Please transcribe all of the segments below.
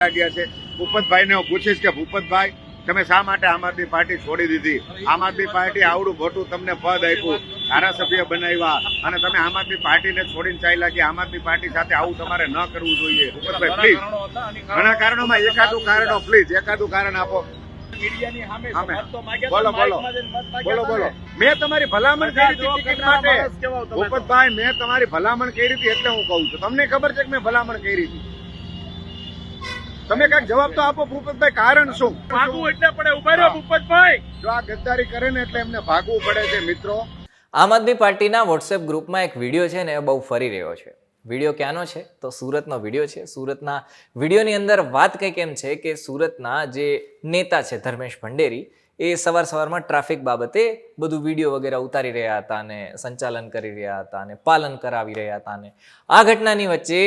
ગયા છે। ભૂપતભાઈને હું પૂછીશ કે ભૂપતભાઈ તમે શા માટે આમ આદમી પાર્ટી છોડી દીધી? આમ આદમી પાર્ટી આવડું મોટું તમને પદ આપ્યું, ધારાસભ્ય બનાવ્યા અને તમે આમ આદમી પાર્ટીને છોડીને ચાલ્યા કે આમ આદમી પાર્ટી સાથે આવું તમારે ન કરવું જોઈએ? ભૂપતભાઈ પ્લીઝ, ઘણા કારણોમાં એકાદું કારણ પ્લીઝ એકાદું કારણ આપો। બોલો બોલો બોલો બોલો મેં તમારી ભલામણ કરી હતી ટિકિટ માટે ભૂપતભાઈ, મેં તમારી ભલામણ કરી હતી એટલે હું કહું છું। તમને ખબર છે કે મેં ભલામણ કરી હતી? તમે કઈક જવાબ તો આપો ભૂપતભાઈ, કારણ શું? ભાગવું એટલે પડે, ઉભા રહ્યો ભૂપતભાઈ। જો આ ગદ્દારી કરે ને એટલે એમને ભાગવું પડે છે। મિત્રો, આમ આદમી પાર્ટીના વોટ્સએપ ગ્રુપમાં એક વિડીયો છે ને એ બહુ ફરી રહ્યો છે। વિડીયો ક્યાંનો છે તો સુરતનો વિડીયો છે। સુરતના વિડીયોની અંદર વાત કંઈક એમ છે કે સુરતના જે નેતા છે ધર્મેશ ભંડેરી, એ સવારમાં ટ્રાફિક બાબતે બધું વિડીયો વગેરે ઉતારી રહ્યા હતા અને સંચાલન કરી રહ્યા હતા અને પાલન કરાવી રહ્યા હતા અને આ ઘટનાની વચ્ચે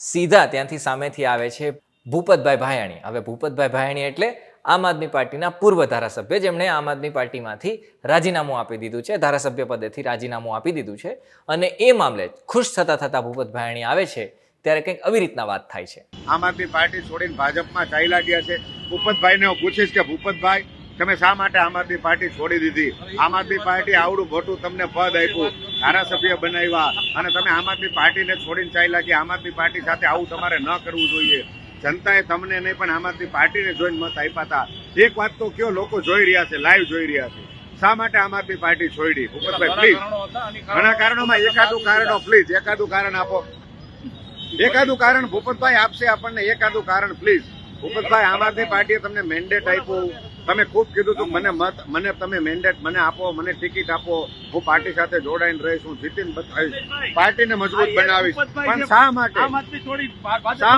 સીધા ત્યાંથી સામેથી આવે છે ભૂપતભાઈ ભાયાણી। હવે ભૂપતભાઈ ભાયાણી એટલે આમ આદમી પાર્ટીના પૂર્વ ધારાસભ્ય, જેમણે આમ આદમી પાર્ટીમાંથી રાજીનામું આપી દીધું છે, ધારાસભ્ય પદેથી રાજીનામું આપી દીધું છે અને એ મામલે ખુશ થતા ભૂપત ભાયાણી આવે છે ત્યારે કંઈક આવી રીતના વાત થાય છે। આમ આદમી પાર્ટી છોડીને ભાજપમાં ચાલ્યા ગયા છે। ભૂપતભાઈને હું પૂછીશ કે ભૂપતભાઈ તમે શા માટે આમ આદમી પાર્ટી છોડી દીધી? આમ આદમી પાર્ટી આવડું મોટું તમને પદ આપ્યું, ધારાસભ્ય બનાવ્યા અને તમે આમ આદમી પાર્ટીને છોડીને ચાલ્યા કે આમ આદમી પાર્ટી સાથે આવું તમારે ન કરવું જોઈએ? જનતાએ તમને નહીં પણ આમ આદમી પાર્ટીને જોઈને મત આપ્યા હતા। એક વાત તો કયો, લોકો જોઈ રહ્યા છે, લાઈવ જોઈ રહ્યા છે, શા માટે આમ આદમી પાર્ટી છોડી? ભૂપતભાઈ પ્લીઝ, ઘણા કારણોમાં એકાદું કારણ પ્લીઝ એકાદું કારણ આપો। એકાદું કારણ ભૂપતભાઈ આપશે આપણને, એકાદું કારણ પ્લીઝ। ભૂપતભાઈ, આમ આદમી પાર્ટીએ તમને મેન્ડેટ આપ્યું, તમે ખૂબ કીધું હતું મને તમે મેન્ડેટ મને આપો, મને ટિકિટ આપો, હું પાર્ટી સાથે જોડાઈને રહીશ, હું જીતીને બતાવીશ, પાર્ટીને મજબૂત બનાવીશ, પણ શા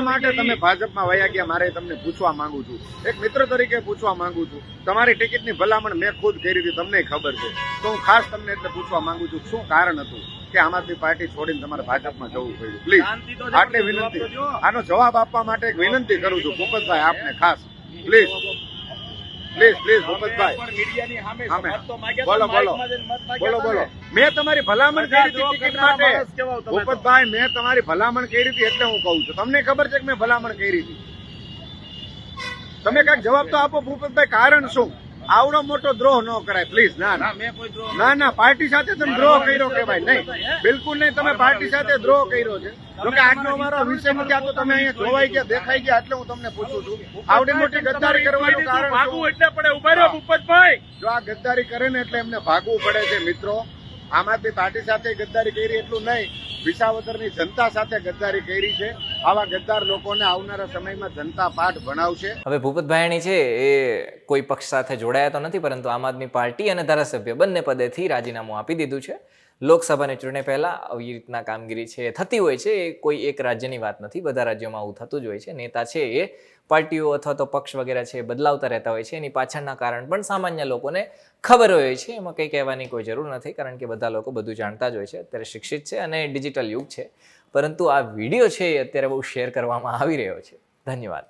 માટે તમે ભાજપમાં વયા ગયા? મારે તમને પૂછવા માંગુ છું, એક મિત્ર તરીકે પૂછવા માંગુ છું। તમારી ટિકિટની ભલામણ મેં ખુદ કરી હતી, તમને ખબર છે, તો હું ખાસ તમને એટલે પૂછવા માંગુ છું શું કારણ હતું કે આમ આદમી પાર્ટી છોડીને તમારે ભાજપમાં જવું પડ્યું? પ્લીઝ આટલી વિનંતી, આનો જવાબ આપવા માટે એક વિનંતી કરું છું ભૂપતભાઈ આપને ખાસ, પ્લીઝ પ્લીઝ પ્લીઝ ભૂપતભાઈ, બોલો બોલો બોલો બોલો મેં તમારી ભલામણ કરી હતી ટિકિટ માટે ભૂપતભાઈ, મેં તમારી ભલામણ કરી હતી એટલે હું કહું છું। તમને ખબર છે કે મેં ભલામણ કરી હતી? તમે કઈક જવાબ તો આપો ભૂપતભાઈ, કારણ શું? આવડો મોટો દ્રોહ ન કરાય પ્લીઝ। ના ના પાર્ટી સાથે તમે દ્રોહ કર્યો કેવાય નહીં, બિલકુલ નહીં, તમે પાર્ટી સાથે દ્રોહ કર્યો છે। જોકે આજનો અમારો વિષય નથી, આ તો તમે અહીંયા જોવાઈ ગયા, દેખાઈ ગયા એટલે હું તમને પૂછું છું આવડી મોટી ગદ્દારી કરવાનું કારણ ભાગવું એટલે પડે, ઉભા રહ્યો ભૂપતભાઈ। જો આ ગદ્દારી કરે ને એટલે એમને ભાગવું પડે છે। મિત્રો, આમ આદમી પાર્ટી સાથે ગદ્દારી કરી એટલું નહીં, વિસાવદરની જનતા સાથે ગદ્દારી કરી છે। આવા ગદ્દાર લોકોને આવનારા સમયમાં જનતા પાઠ ભણાવશે। હવે ભૂપત ભાયાણી છે એ કોઈ પક્ષ સાથે જોડાયા તો નથી, પરંતુ આમ આદમી પાર્ટી અને ધારાસભ્ય બંને પદેથી રાજીનામું આપી દીધું છે। લોકસભાની ચૂંટણી પહેલા આવી રીતના કામગીરી છે થતી હોય છે, એ કોઈ એક રાજ્યની વાત નથી, બધા રાજ્યોમાં આવું થતું જ હોય છે। નેતા છે એ પાર્ટીઓ અથવા તો પક્ષ વગેરે છે એ બદલાવતા રહેતા હોય છે, એની પાછળના કારણ પણ સામાન્ય લોકોને ખબર હોય છે, એમાં કંઈ કહેવાની કોઈ જરૂર નથી, કારણ કે બધા લોકો બધું જાણતા જ હોય છે, અત્યારે શિક્ષિત છે અને ડિજિટલ યુગ છે। પરંતુ આ વિડીયો છે એ અત્યારે બહુ શેર કરવામાં આવી રહ્યો છે। ધન્યવાદ।